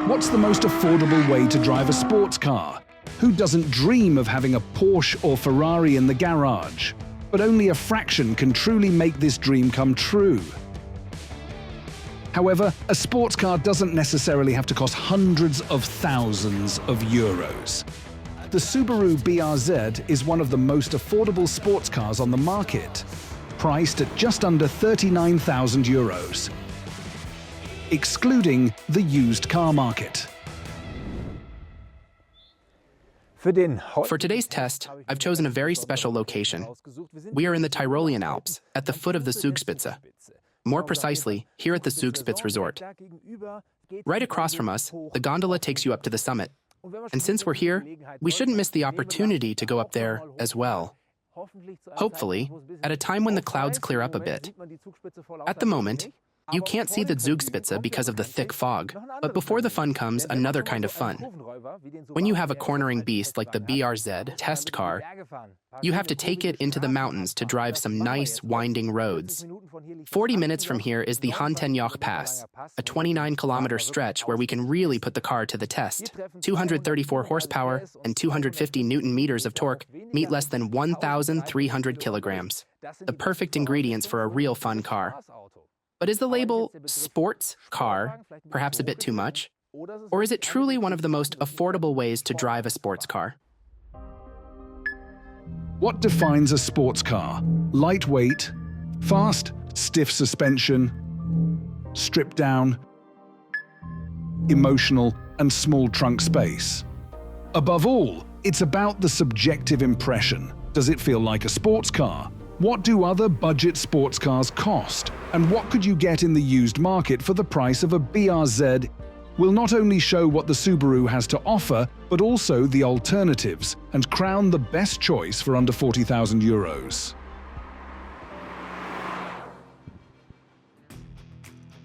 What's the most affordable way to drive a sports car? Who doesn't dream of having a Porsche or Ferrari in the garage? But only a fraction can truly make this dream come true. However, a sports car doesn't necessarily have to cost hundreds of thousands of euros. The Subaru BRZ is one of the most affordable sports cars on the market, priced at just under 39,000 euros, excluding the used car market. For today's test, I've chosen a very special location. We are in the Tyrolean Alps, at the foot of the Zugspitze. More precisely, here at the Zugspitze Resort. Right across from us, the gondola takes you up to the summit. And since we're here, we shouldn't miss the opportunity to go up there as well. Hopefully, at a time when the clouds clear up a bit. At the moment, you can't see the Zugspitze because of the thick fog, but before the fun comes another kind of fun. When you have a cornering beast like the BRZ test car, you have to take it into the mountains to drive some nice, winding roads. 40 minutes from here is the Hahntenjoch Pass, a 29-kilometer stretch where we can really put the car to the test. 234 horsepower and 250 newton-meters of torque meet less than 1,300 kilograms. The perfect ingredients for a real fun car. But is the label sports car perhaps a bit too much? Or is it truly one of the most affordable ways to drive a sports car? What defines a sports car? Lightweight, fast, stiff suspension, stripped down, emotional, and small trunk space. Above all, it's about the subjective impression. Does it feel like a sports car? What do other budget sports cars cost? And what could you get in the used market for the price of a BRZ? Will not only show what the Subaru has to offer, but also the alternatives, and crown the best choice for under 40,000 euros.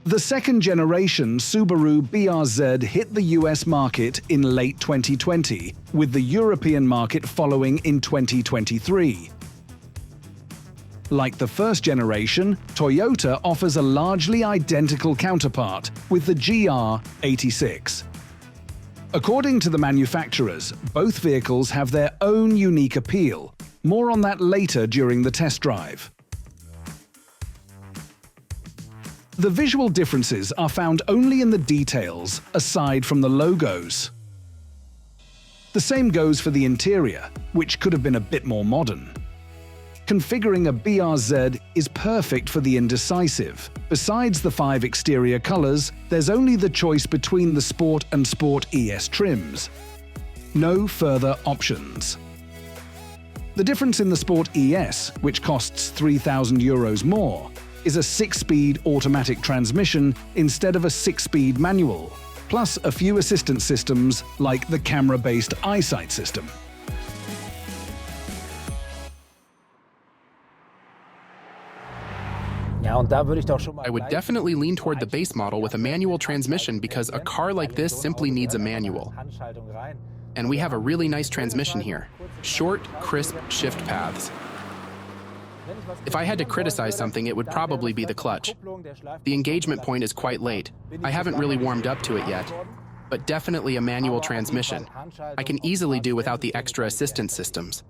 The second-generation Subaru BRZ hit the US market in late 2020, with the European market following in 2023. Like the first generation, Toyota offers a largely identical counterpart with the GR86. According to the manufacturers, both vehicles have their own unique appeal. More on that later during the test drive. The visual differences are found only in the details, aside from the logos. The same goes for the interior, which could have been a bit more modern. Configuring a BRZ is perfect for the indecisive. Besides the 5 exterior colors, there's only the choice between the Sport and Sport ES trims. No further options. The difference in the Sport ES, which costs 3,000 euros more, is a 6-speed automatic transmission instead of a 6-speed manual, plus a few assistance systems like the camera-based eyesight system. I would definitely lean toward the base model with a manual transmission because a car like this simply needs a manual. And we have a really nice transmission here. Short, crisp shift paths. If I had to criticize something, it would probably be the clutch. The engagement point is quite late. I haven't really warmed up to it yet. But definitely a manual transmission. I can easily do without the extra assistance systems.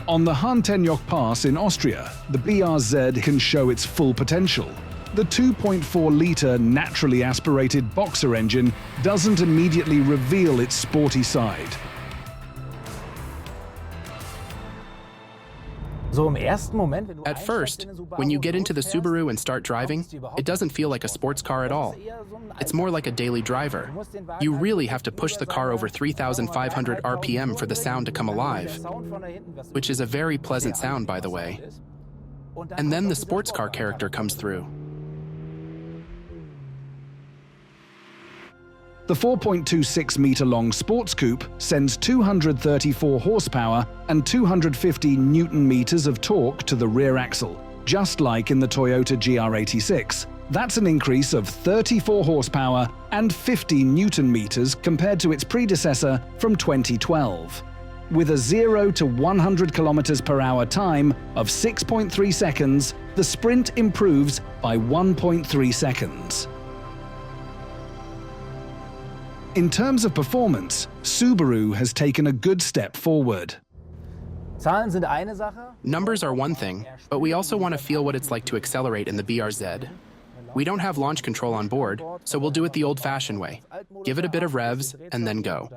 On the Hahntenjoch Pass in Austria, the BRZ can show its full potential. The 2.4-litre naturally aspirated boxer engine doesn't immediately reveal its sporty side. At first, when you get into the Subaru and start driving, it doesn't feel like a sports car at all. It's more like a daily driver. You really have to push the car over 3,500 RPM for the sound to come alive, which is a very pleasant sound, by the way. And then the sports car character comes through. The 4.26-meter-long sports coupe sends 234 horsepower and 250 newton-meters of torque to the rear axle, just like in the Toyota GR86. That's an increase of 34 horsepower and 50 newton-meters compared to its predecessor from 2012. With a 0 to 100 kilometers per hour time of 6.3 seconds, the sprint improves by 1.3 seconds. In terms of performance, Subaru has taken a good step forward. Numbers are one thing, but we also want to feel what it's like to accelerate in the BRZ. We don't have launch control on board, so we'll do it the old-fashioned way. Give it a bit of revs, and then go.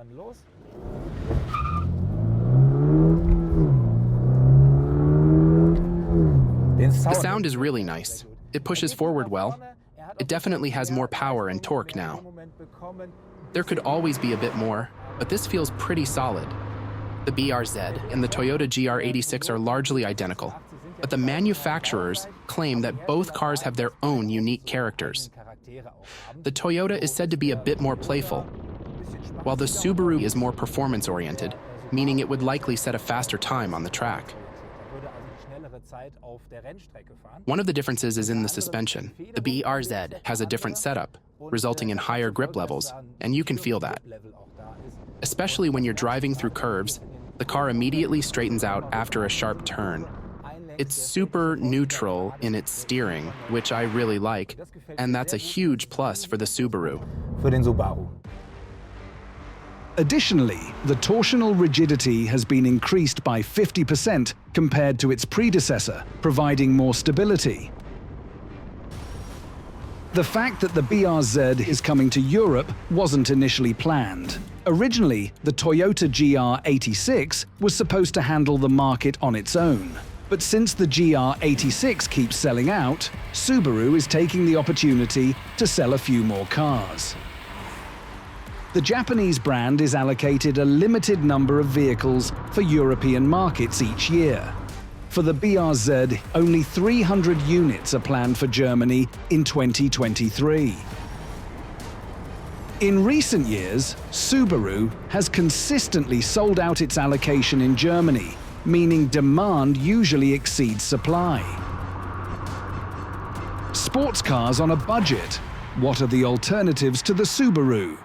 The sound is really nice. It pushes forward well. It definitely has more power and torque now. There could always be a bit more, but this feels pretty solid. The BRZ and the Toyota GR86 are largely identical, but the manufacturers claim that both cars have their own unique characters. The Toyota is said to be a bit more playful, while the Subaru is more performance-oriented, meaning it would likely set a faster time on the track. One of the differences is in the suspension. The BRZ has a different setup, resulting in higher grip levels, and you can feel that. Especially when you're driving through curves, the car immediately straightens out after a sharp turn. It's super neutral in its steering, which I really like, and that's a huge plus for the Subaru. Additionally, the torsional rigidity has been increased by 50% compared to its predecessor, providing more stability. The fact that the BRZ is coming to Europe wasn't initially planned. Originally, the Toyota GR86 was supposed to handle the market on its own. But since the GR86 keeps selling out, Subaru is taking the opportunity to sell a few more cars. The Japanese brand is allocated a limited number of vehicles for European markets each year. For the BRZ, only 300 units are planned for Germany in 2023. In recent years, Subaru has consistently sold out its allocation in Germany, meaning demand usually exceeds supply. Sports cars on a budget. What are the alternatives to the Subaru?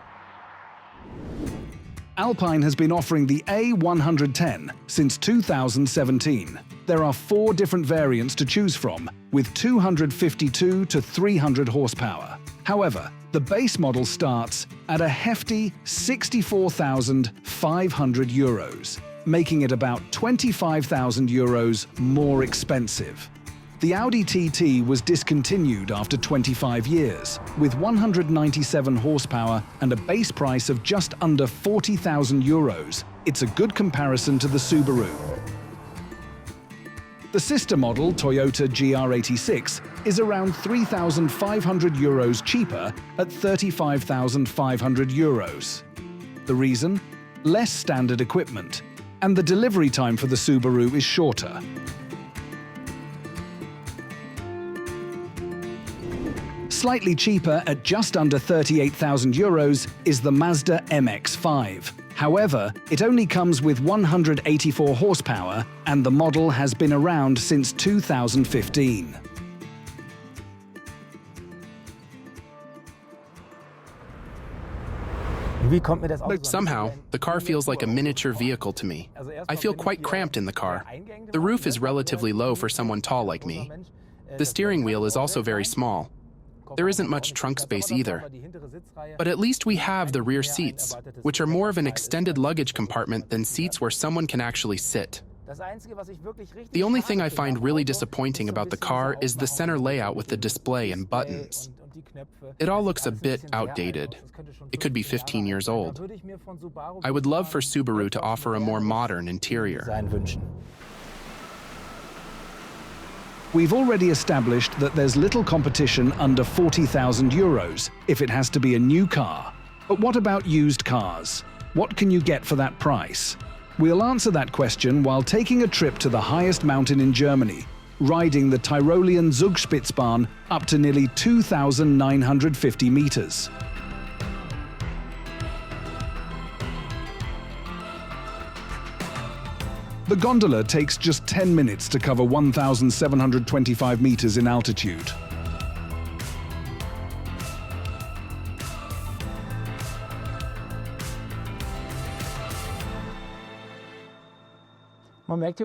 Alpine has been offering the A110 since 2017. There are 4 different variants to choose from, with 252 to 300 horsepower. However, the base model starts at a hefty €64,500, making it about €25,000 more expensive. The Audi TT was discontinued after 25 years, with 197 horsepower and a base price of just under €40,000. It's a good comparison to the Subaru. The sister model, Toyota GR86, is around €3,500 cheaper at €35,500. The reason? Less standard equipment, and the delivery time for the Subaru is shorter. Slightly cheaper at just under €38,000 is the Mazda MX-5. However, it only comes with 184 horsepower and the model has been around since 2015. Somehow, the car feels like a miniature vehicle to me. I feel quite cramped in the car. The roof is relatively low for someone tall like me. The steering wheel is also very small. There isn't much trunk space either. But at least we have the rear seats, which are more of an extended luggage compartment than seats where someone can actually sit. The only thing I find really disappointing about the car is the center layout with the display and buttons. It all looks a bit outdated. It could be 15 years old. I would love for Subaru to offer a more modern interior. We've already established that there's little competition under €40,000 if it has to be a new car. But what about used cars? What can you get for that price? We'll answer that question while taking a trip to the highest mountain in Germany, riding the Tyrolean Zugspitzbahn up to nearly 2,950 meters. The gondola takes just 10 minutes to cover 1,725 meters in altitude.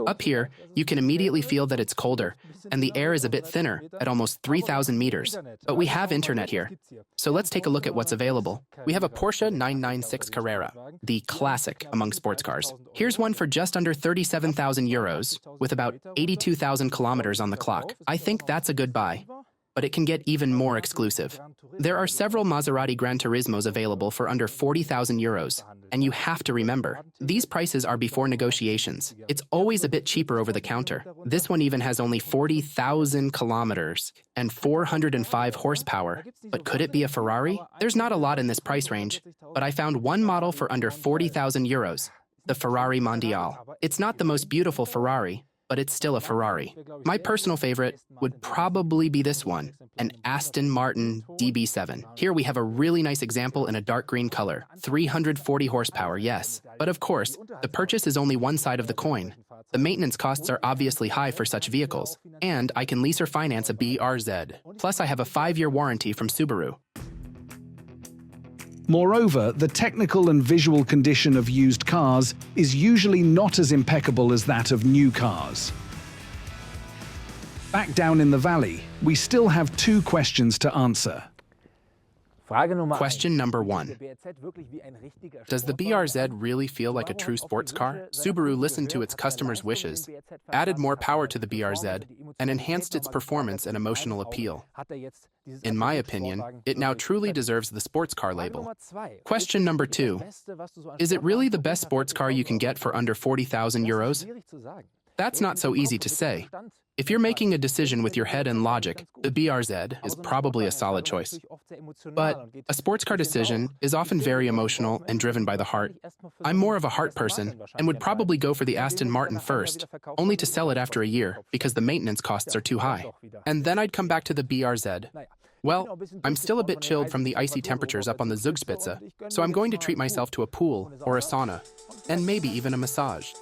Up here, you can immediately feel that it's colder, and the air is a bit thinner at almost 3,000 meters. But we have internet here. So let's take a look at what's available. We have a Porsche 996 Carrera, the classic among sports cars. Here's one for just under 37,000 euros, with about 82,000 kilometers on the clock. I think that's a good buy. But it can get even more exclusive. There are several Maserati Gran Turismos available for under 40,000 euros. And you have to remember, these prices are before negotiations. It's always a bit cheaper over the counter. This one even has only 40,000 kilometers and 405 horsepower. But could it be a Ferrari? There's not a lot in this price range, but I found one model for under 40,000 euros, the Ferrari Mondial. It's not the most beautiful Ferrari, but it's still a Ferrari. My personal favorite would probably be this one, an Aston Martin DB7. Here we have a really nice example in a dark green color, 340 horsepower, yes. But of course, the purchase is only one side of the coin. The maintenance costs are obviously high for such vehicles, and I can lease or finance a BRZ. Plus, I have a 5-year warranty from Subaru. Moreover, the technical and visual condition of used cars is usually not as impeccable as that of new cars. Back down in the valley, we still have 2 questions to answer. Question number 1. Does the BRZ really feel like a true sports car? Subaru listened to its customers' wishes, added more power to the BRZ, and enhanced its performance and emotional appeal. In my opinion, it now truly deserves the sports car label. Question number 2. Is it really the best sports car you can get for under 40,000 euros? That's not so easy to say. If you're making a decision with your head and logic, the BRZ is probably a solid choice. But a sports car decision is often very emotional and driven by the heart. I'm more of a heart person and would probably go for the Aston Martin first, only to sell it after a year because the maintenance costs are too high. And then I'd come back to the BRZ. Well, I'm still a bit chilled from the icy temperatures up on the Zugspitze, so I'm going to treat myself to a pool or a sauna, and maybe even a massage.